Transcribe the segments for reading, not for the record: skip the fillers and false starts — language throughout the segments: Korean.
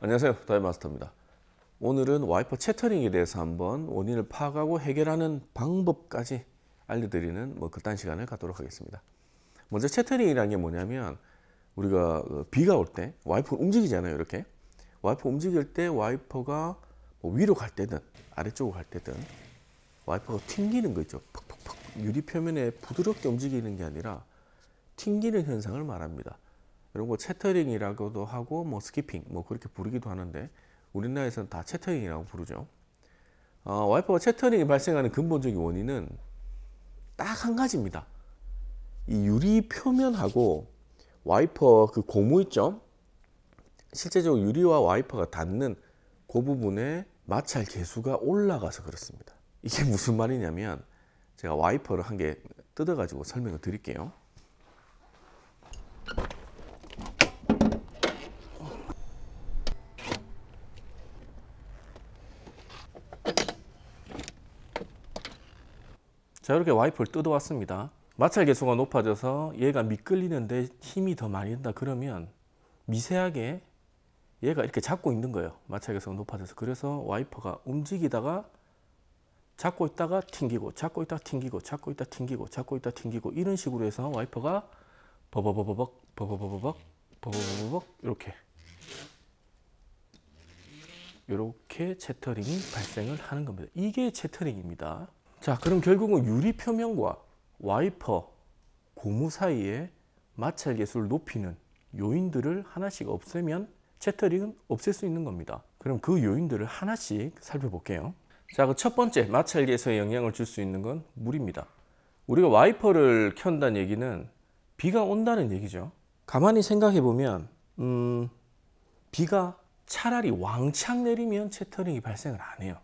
안녕하세요, 다이마스터입니다. 오늘은 와이퍼 채터링에 대해서 한번 원인을 파악하고 해결하는 방법까지 알려드리는 그딴 시간을 갖도록 하겠습니다. 먼저 채터링이라는 게 뭐냐면 우리가 비가 올 때 와이퍼가 움직이잖아요. 이렇게 와이퍼 움직일 때 와이퍼가 위로 갈 때든 아래쪽으로 갈 때든 와이퍼가 튕기는 거 있죠. 퍽퍽퍽 유리 표면에 부드럽게 움직이는 게 아니라 튕기는 현상을 말합니다. 이런 거 채터링이라고도 하고 스키핑 그렇게 부르기도 하는데 우리나라에서는 다 채터링이라고 부르죠. 와이퍼가 채터링이 발생하는 근본적인 원인은 딱 한 가지입니다. 이 유리 표면하고 와이퍼 그 고무 있죠. 실제적으로 유리와 와이퍼가 닿는 그 부분에 마찰 계수가 올라가서 그렇습니다. 이게 무슨 말이냐면 제가 와이퍼를 한 개 뜯어 가지고 설명을 드릴게요. 자, 이렇게 와이퍼를 뜯어왔습니다. 마찰 계수가 높아져서 얘가 미끌리는데 힘이 더 많이 든다 그러면 미세하게 얘가 이렇게 잡고 있는 거예요. 마찰 계수가 높아져서. 그래서 와이퍼가 움직이다가 잡고 있다가 튕기고 잡고 있다가 튕기고 잡고 있다가 튕기고 잡고 있다가 튕기고 이런 식으로 해서 와이퍼가 버버버버벅 버버버버벅 버버버버벅 이렇게 채터링이 발생을 하는 겁니다. 이게 채터링입니다. 자, 그럼 결국은 유리 표면과 와이퍼, 고무 사이에 마찰 계수를 높이는 요인들을 하나씩 없애면 채터링은 없앨 수 있는 겁니다. 그럼 그 요인들을 하나씩 살펴볼게요. 자, 그 첫 번째 마찰 계수에 영향을 줄 수 있는 건 물입니다. 우리가 와이퍼를 켠다는 얘기는 비가 온다는 얘기죠. 가만히 생각해 보면 비가 차라리 왕창 내리면 채터링이 발생을 안 해요.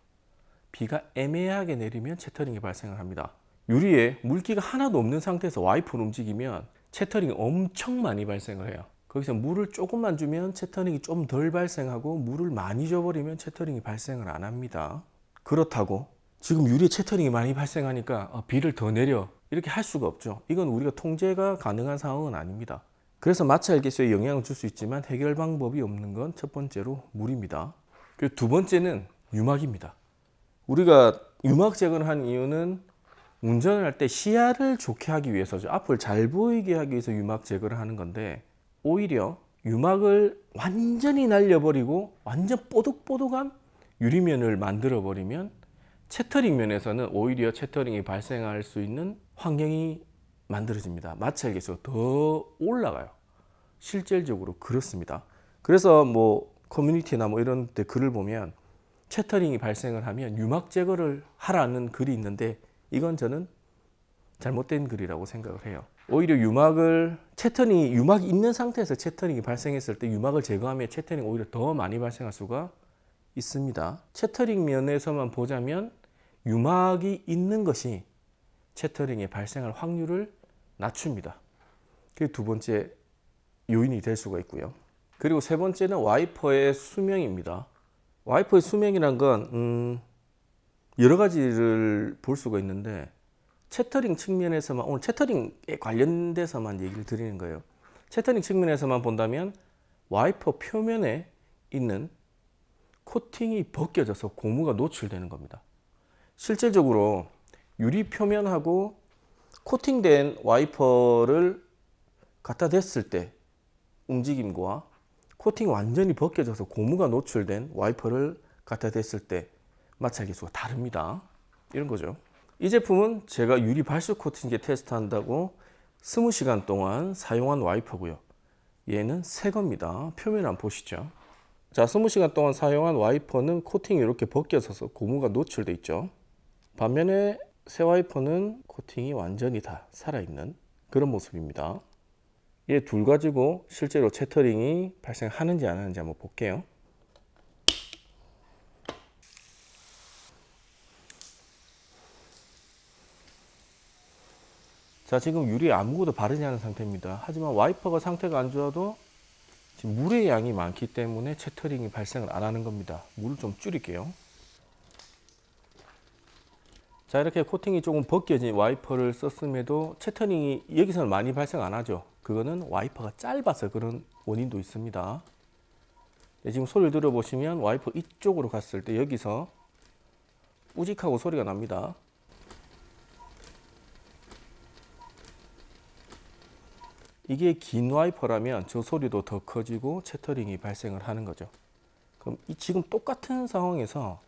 비가 애매하게 내리면 채터링이 발생을 합니다. 유리에 물기가 하나도 없는 상태에서 와이퍼를 움직이면 채터링이 엄청 많이 발생을 해요. 거기서 물을 조금만 주면 채터링이 좀 덜 발생하고 물을 많이 줘버리면 채터링이 발생을 안 합니다. 그렇다고 지금 유리에 채터링이 많이 발생하니까 비를 더 내려 이렇게 할 수가 없죠. 이건 우리가 통제가 가능한 상황은 아닙니다. 그래서 마찰 계수에 영향을 줄 수 있지만 해결 방법이 없는 건 첫 번째로 물입니다. 그리고 두 번째는 유막입니다. 우리가 유막 제거를 한 이유는 운전을 할 때 시야를 좋게 하기 위해서죠. 앞을 잘 보이게 하기 위해서 유막 제거를 하는 건데 오히려 유막을 완전히 날려버리고 완전 뽀득뽀득한 유리면을 만들어 버리면 채터링 면에서는 오히려 채터링이 발생할 수 있는 환경이 만들어집니다. 마찰 계수가 더 올라가요. 실질적으로 그렇습니다. 그래서 커뮤니티나 이런 데 글을 보면 채터링이 발생을 하면 유막 제거를 하라는 글이 있는데 이건 저는 잘못된 글이라고 생각을 해요. 오히려 유막이 있는 상태에서 채터링이 발생했을 때 유막을 제거하면 채터링이 오히려 더 많이 발생할 수가 있습니다. 채터링 면에서만 보자면 유막이 있는 것이 채터링이 발생할 확률을 낮춥니다. 그게 두 번째 요인이 될 수가 있고요. 그리고 세 번째는 와이퍼의 수명입니다. 와이퍼의 수명이란 건 여러 가지를 볼 수가 있는데 채터링 측면에서만 오늘 채터링에 관련돼서만 얘기를 드리는 거예요. 채터링 측면에서만 본다면 와이퍼 표면에 있는 코팅이 벗겨져서 고무가 노출되는 겁니다. 실질적으로 유리 표면하고 코팅된 와이퍼를 갖다 댔을 때 움직임과 코팅이 완전히 벗겨져서 고무가 노출된 와이퍼를 갖다 댔을 때 마찰 계수가 다릅니다. 이런 거죠. 이 제품은 제가 유리 발수 코팅제 테스트한다고 20시간 동안 사용한 와이퍼고요. 얘는 새 겁니다. 표면 한번 보시죠. 자, 20시간 동안 사용한 와이퍼는 코팅이 이렇게 벗겨져서 고무가 노출돼 있죠. 반면에 새 와이퍼는 코팅이 완전히 다 살아있는 그런 모습입니다. 얘 둘 가지고 실제로 채터링이 발생하는지 안 하는지 한번 볼게요. 자, 지금 유리에 아무것도 바르지 않은 상태입니다. 하지만 와이퍼가 상태가 안 좋아도 지금 물의 양이 많기 때문에 채터링이 발생을 안 하는 겁니다. 물을 좀 줄일게요. 자, 이렇게 코팅이 조금 벗겨진 와이퍼를 썼음에도 채터링이 여기서는 많이 발생 안 하죠. 그거는 와이퍼가 짧아서 그런 원인도 있습니다. 네, 지금 소리를 들어보시면 와이퍼 이쪽으로 갔을 때 여기서 뿌직하고 소리가 납니다. 이게 긴 와이퍼라면 저 소리도 더 커지고 채터링이 발생을 하는 거죠. 그럼 지금 똑같은 상황에서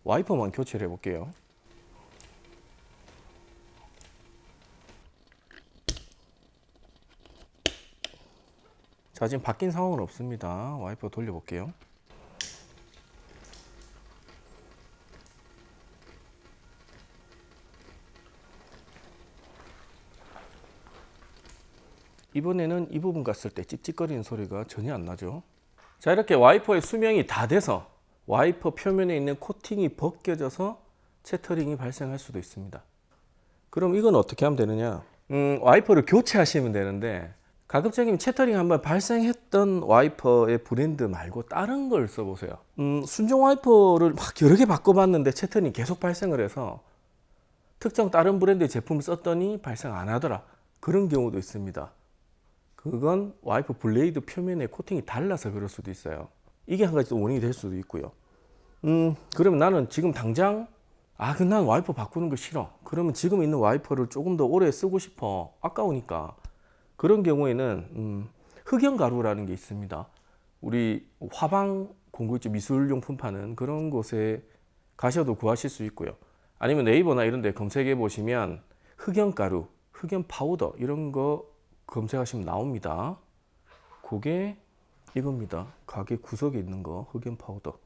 와이퍼만 교체를 해볼게요. 자, 지금 바뀐 상황은 없습니다. 와이퍼 돌려볼게요. 이번에는 이 부분 갔을 때 찍찍거리는 소리가 전혀 안 나죠. 자, 이렇게 와이퍼의 수명이 다 돼서 와이퍼 표면에 있는 코팅이 벗겨져서 채터링이 발생할 수도 있습니다. 그럼 이건 어떻게 하면 되느냐? 와이퍼를 교체하시면 되는데 가급적이면 채터링 한번 발생했던 와이퍼의 브랜드 말고 다른 걸 써보세요. 순정 와이퍼를 막 여러 개 바꿔봤는데 채터링이 계속 발생을 해서 특정 다른 브랜드의 제품을 썼더니 발생 안 하더라. 그런 경우도 있습니다. 그건 와이퍼 블레이드 표면에 코팅이 달라서 그럴 수도 있어요. 이게 한 가지 원인이 될 수도 있고요. 그러면 나는 지금 당장 그럼 난 와이퍼 바꾸는 거 싫어. 그러면 지금 있는 와이퍼를 조금 더 오래 쓰고 싶어. 아까우니까. 그런 경우에는 흑연가루라는 게 있습니다. 우리 화방 공구점 미술용품 파는 그런 곳에 가셔도 구하실 수 있고요. 아니면 네이버나 이런 데 검색해 보시면 흑연가루, 흑연 파우더 이런 거 검색하시면 나옵니다. 그게 이겁니다. 가게 구석에 있는 거 흑연 파우더.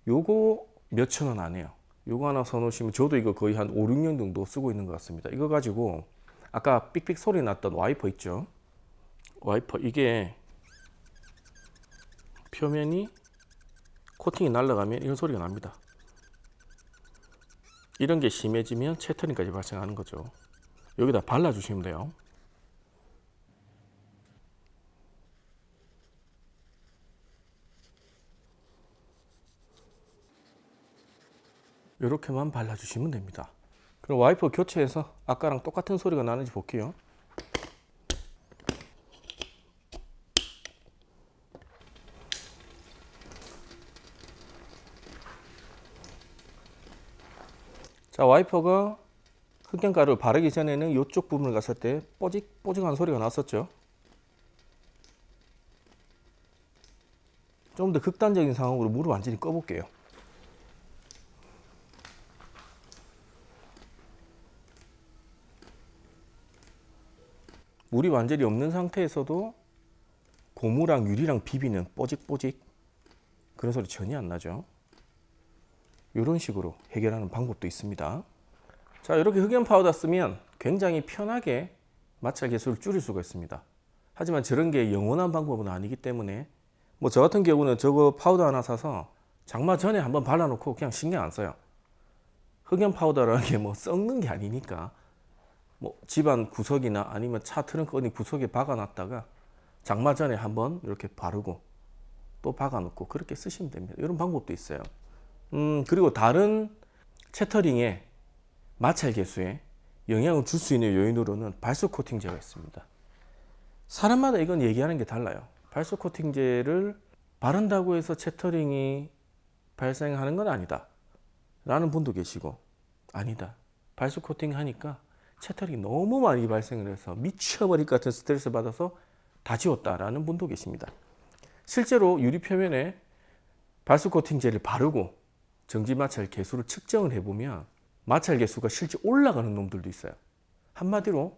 요거 몇천 원 안 해요. 요거 하나 사놓으시면 저도 이거 거의 한 5, 6년 정도 쓰고 있는 것 같습니다. 이거 가지고 아까 삑삑 소리 났던 와이퍼 있죠? 와이퍼 이게 표면이 코팅이 날아가면 이런 소리가 납니다. 이런 게 심해지면 채터링까지 발생하는 거죠. 여기다 발라주시면 돼요. 이렇게만 발라주시면 됩니다. 그럼 와이퍼 교체해서 아까랑 똑같은 소리가 나는지 볼게요. 자, 와이퍼가 흑연가루 바르기 전에는 이쪽 부분을 갔을 때 뽀직뽀직한 소리가 났었죠. 좀 더 극단적인 상황으로 물을 완전히 꺼볼게요. 물이 완전히 없는 상태에서도 고무랑 유리랑 비비는 뽀직뽀직 그런 소리 전혀 안 나죠. 이런 식으로 해결하는 방법도 있습니다. 자, 이렇게 흑연 파우더 쓰면 굉장히 편하게 마찰 개수를 줄일 수가 있습니다. 하지만 저런 게 영원한 방법은 아니기 때문에 뭐 저 같은 경우는 저거 파우더 하나 사서 장마 전에 한번 발라놓고 그냥 신경 안 써요. 흑연 파우더라는 게 뭐 썩는 게 아니니까 뭐 집안 구석이나 아니면 차 트렁크 어디 구석에 박아놨다가 장마 전에 한번 이렇게 바르고 또 박아놓고 그렇게 쓰시면 됩니다. 이런 방법도 있어요. 그리고 다른 채터링의 마찰 개수에 영향을 줄 수 있는 요인으로는 발수 코팅제가 있습니다. 사람마다 이건 얘기하는 게 달라요. 발수 코팅제를 바른다고 해서 채터링이 발생하는 건 아니다 라는 분도 계시고, 아니다, 발수 코팅 하니까 채터링이 너무 많이 발생을 해서 미쳐버릴 것 같은 스트레스 받아서 다 지웠다라는 분도 계십니다. 실제로 유리 표면에 발수 코팅제를 바르고 정지 마찰 개수를 측정을 해보면 마찰 개수가 실제 올라가는 놈들도 있어요. 한마디로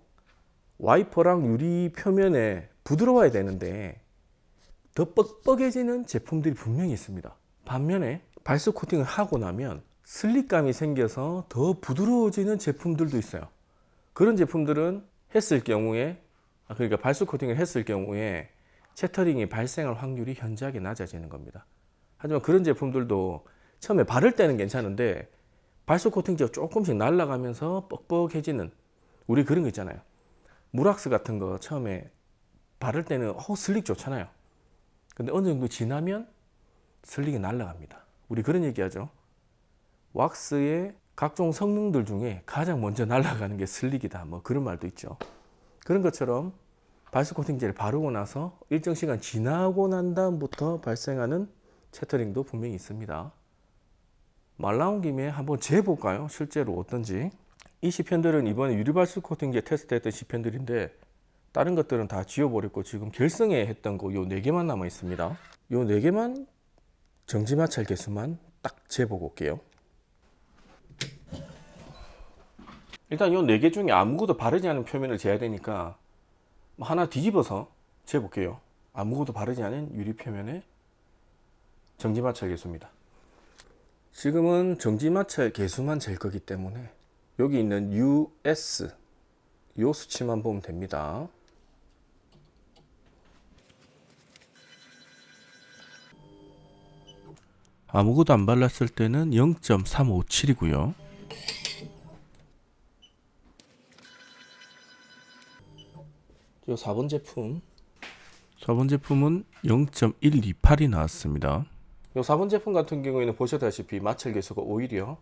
와이퍼랑 유리 표면에 부드러워야 되는데 더 뻑뻑해지는 제품들이 분명히 있습니다. 반면에 발수 코팅을 하고 나면 슬립감이 생겨서 더 부드러워지는 제품들도 있어요. 그런 제품들은 했을 경우에, 그러니까 발수 코팅을 했을 경우에 채터링이 발생할 확률이 현저하게 낮아지는 겁니다. 하지만 그런 제품들도 처음에 바를 때는 괜찮은데 발수 코팅제가 조금씩 날아가면서 뻑뻑해지는, 우리 그런 거 있잖아요. 무락스 같은 거 처음에 바를 때는 슬릭 좋잖아요. 근데 어느 정도 지나면 슬릭이 날아갑니다. 우리 그런 얘기 하죠. 왁스의 각종 성능들 중에 가장 먼저 날아가는 게 슬릭이다, 뭐 그런 말도 있죠. 그런 것처럼 발수 코팅제를 바르고 나서 일정 시간 지나고 난 다음부터 발생하는 채터링도 분명히 있습니다. 말 나온 김에 한번 재볼까요? 실제로 어떤지. 이 시편들은 이번에 유리발수 코팅제 테스트했던 시편들인데 다른 것들은 다 지워버렸고 지금 결성에 했던 거 요 4개만 남아 있습니다. 요 4개만 정지마찰 개수만 딱 재보고 올게요. 일단 요 4개 중에 아무것도 바르지 않은 표면을 재야 되니까 하나 뒤집어서 재볼게요. 아무것도 바르지 않은 유리 표면의 정지마찰 개수입니다. 지금은 정지마찰 개수만 잴 거기 때문에 여기 있는 US 요 수치만 보면 됩니다. 아무것도 안 발랐을 때는 0.357이고요. 요 4번 제품은 0.128이 나왔습니다. 요 4번 제품 같은 경우에는 보셨다시피 마찰 개수가 오히려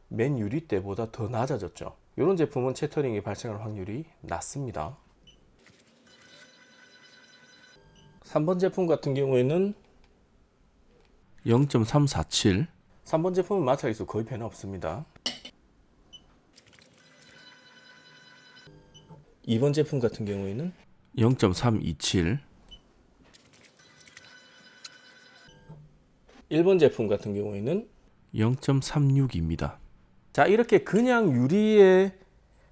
맨 유리 때보다 더 낮아졌죠. 이런 제품은 채터링이 발생할 확률이 낮습니다. 3번 제품 같은 경우에는 0.347. 3번 제품은 마찰 개수 거의 변화 없습니다. 2번 제품 같은 경우에는 0.327. 1번 제품 같은 경우에는 0.36입니다. 자, 이렇게 그냥 유리의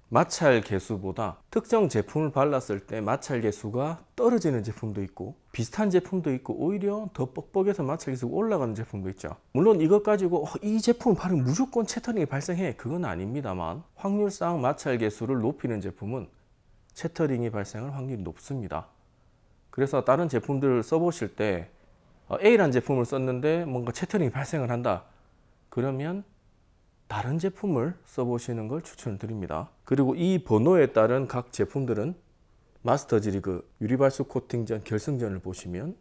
마찰 개수보다 특정 제품을 발랐을 때 마찰 개수가 떨어지는 제품도 있고 비슷한 제품도 있고 오히려 더 뻑뻑해서 마찰 개수가 올라가는 제품도 있죠. 물론 이것 가지고 이 제품을 바르면 무조건 채터링이 발생해, 그건 아닙니다만 확률상 마찰 개수를 높이는 제품은 채터링이 발생할 확률이 높습니다. 그래서 다른 제품들을 써보실 때 A라는 제품을 썼는데 뭔가 채터링이 발생을 한다, 그러면 다른 제품을 써보시는 걸 추천을 드립니다. 그리고 이 번호에 따른 각 제품들은 마스터즈 리그 유리발수 코팅전 결승전을 보시면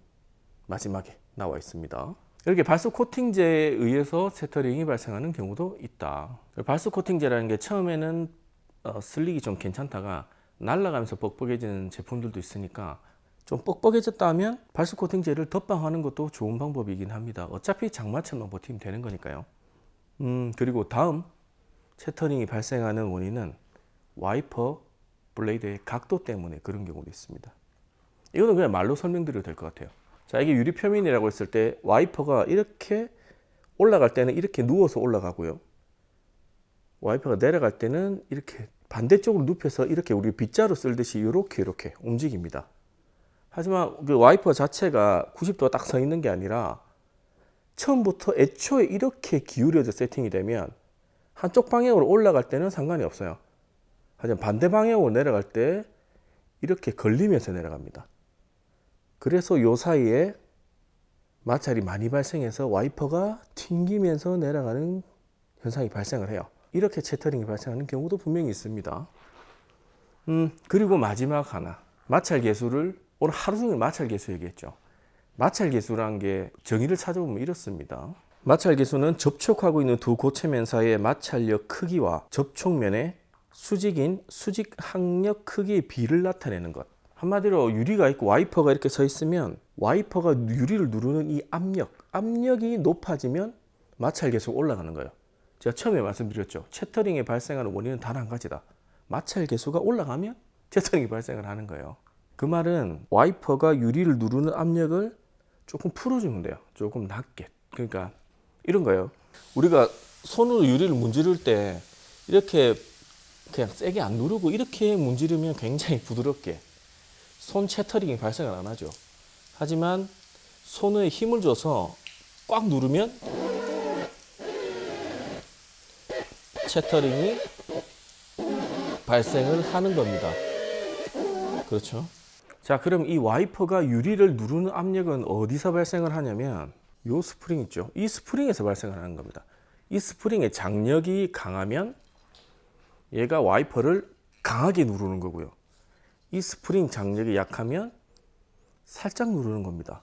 마지막에 나와 있습니다. 이렇게 발수 코팅제에 의해서 채터링이 발생하는 경우도 있다. 발수 코팅제라는 게 처음에는 슬릭이 좀 괜찮다가 날아가면서 뻑뻑해지는 제품들도 있으니까 좀 뻑뻑해졌다 하면 발수 코팅제를 덧방하는 것도 좋은 방법이긴 합니다. 어차피 장마철만 버티면 되는 거니까요. 그리고 다음 채터링이 발생하는 원인은 와이퍼 블레이드의 각도 때문에 그런 경우도 있습니다. 이거는 그냥 말로 설명드려도 될 것 같아요. 자, 이게 유리 표면이라고 했을 때 와이퍼가 이렇게 올라갈 때는 이렇게 누워서 올라가고요. 와이퍼가 내려갈 때는 이렇게 반대쪽으로 눕혀서 이렇게 우리 빗자루 쓸듯이 이렇게 움직입니다. 하지만 그 와이퍼 자체가 90도가 딱 서 있는 게 아니라 처음부터 애초에 이렇게 기울여져 세팅이 되면 한쪽 방향으로 올라갈 때는 상관이 없어요. 하지만 반대 방향으로 내려갈 때 이렇게 걸리면서 내려갑니다. 그래서 요 사이에 마찰이 많이 발생해서 와이퍼가 튕기면서 내려가는 현상이 발생을 해요. 이렇게 채터링이 발생하는 경우도 분명히 있습니다. 그리고 마지막 하나, 마찰 개수를 오늘 하루 종일 마찰 개수 얘기했죠. 마찰 개수라는 게 정의를 찾아보면 이렇습니다. 마찰 개수는 접촉하고 있는 두 고체면 사이의 마찰력 크기와 접촉면의 수직인 수직 항력 크기의 비를 나타내는 것. 한마디로 유리가 있고 와이퍼가 이렇게 서 있으면 와이퍼가 유리를 누르는 이 압력이 높아지면 마찰 개수가 올라가는 거예요. 제가 처음에 말씀드렸죠. 채터링이 발생하는 원인은 단 한 가지다. 마찰 개수가 올라가면 채터링이 발생을 하는 거예요. 그 말은 와이퍼가 유리를 누르는 압력을 조금 풀어주면 돼요. 조금 낮게. 그러니까 이런 거예요. 우리가 손으로 유리를 문지를 때 이렇게 그냥 세게 안 누르고 이렇게 문지르면 굉장히 부드럽게 손 채터링이 발생을 안 하죠. 하지만 손에 힘을 줘서 꽉 누르면 채터링이 발생을 하는 겁니다. 그렇죠? 자, 그럼 이 와이퍼가 유리를 누르는 압력은 어디서 발생을 하냐면 이 스프링 있죠. 이 스프링에서 발생을 하는 겁니다. 이 스프링의 장력이 강하면 얘가 와이퍼를 강하게 누르는 거고요. 이 스프링 장력이 약하면 살짝 누르는 겁니다.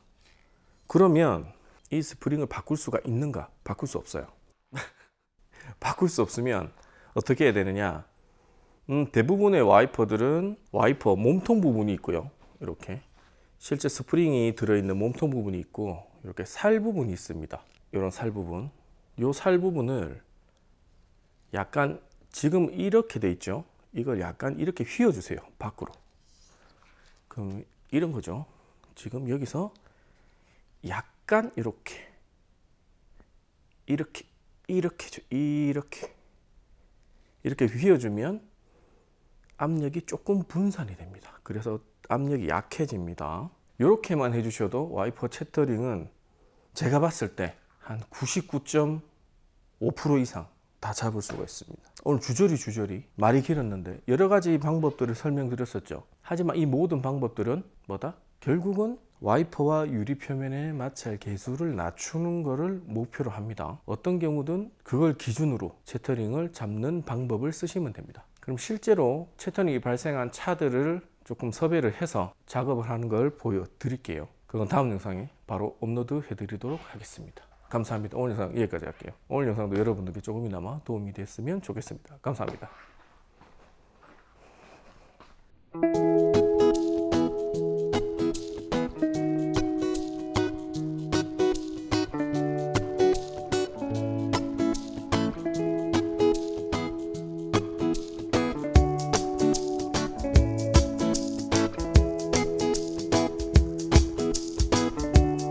그러면 이 스프링을 바꿀 수가 있는가? 바꿀 수 없어요. 바꿀 수 없으면 어떻게 해야 되느냐? 대부분의 와이퍼들은 와이퍼 몸통 부분이 있고요. 이렇게 실제 스프링이 들어있는 몸통 부분이 있고 이렇게 살 부분이 있습니다. 이런 살 부분, 요 살 부분을 약간 지금 이렇게 돼 있죠. 이걸 약간 이렇게 휘어주세요. 밖으로. 그럼 이런 거죠. 지금 여기서 약간 이렇게 이렇게 휘어주면 압력이 조금 분산이 됩니다. 그래서 압력이 약해집니다. 이렇게만 해주셔도 와이퍼 채터링은 제가 봤을 때 한 99.5% 이상 다 잡을 수가 있습니다. 오늘 주저리 말이 길었는데 여러 가지 방법들을 설명드렸었죠. 하지만 이 모든 방법들은 뭐다? 결국은 와이퍼와 유리 표면의 마찰 계수를 낮추는 것을 목표로 합니다. 어떤 경우든 그걸 기준으로 채터링을 잡는 방법을 쓰시면 됩니다. 그럼 실제로 채터링이 발생한 차들을 조금 섭외를 해서 작업을 하는 걸 보여드릴게요. 그건 다음 영상에 바로 업로드 해드리도록 하겠습니다. 감사합니다. 오늘 영상 여기까지 할게요. 오늘 영상도 여러분들께 조금이나마 도움이 됐으면 좋겠습니다. 감사합니다.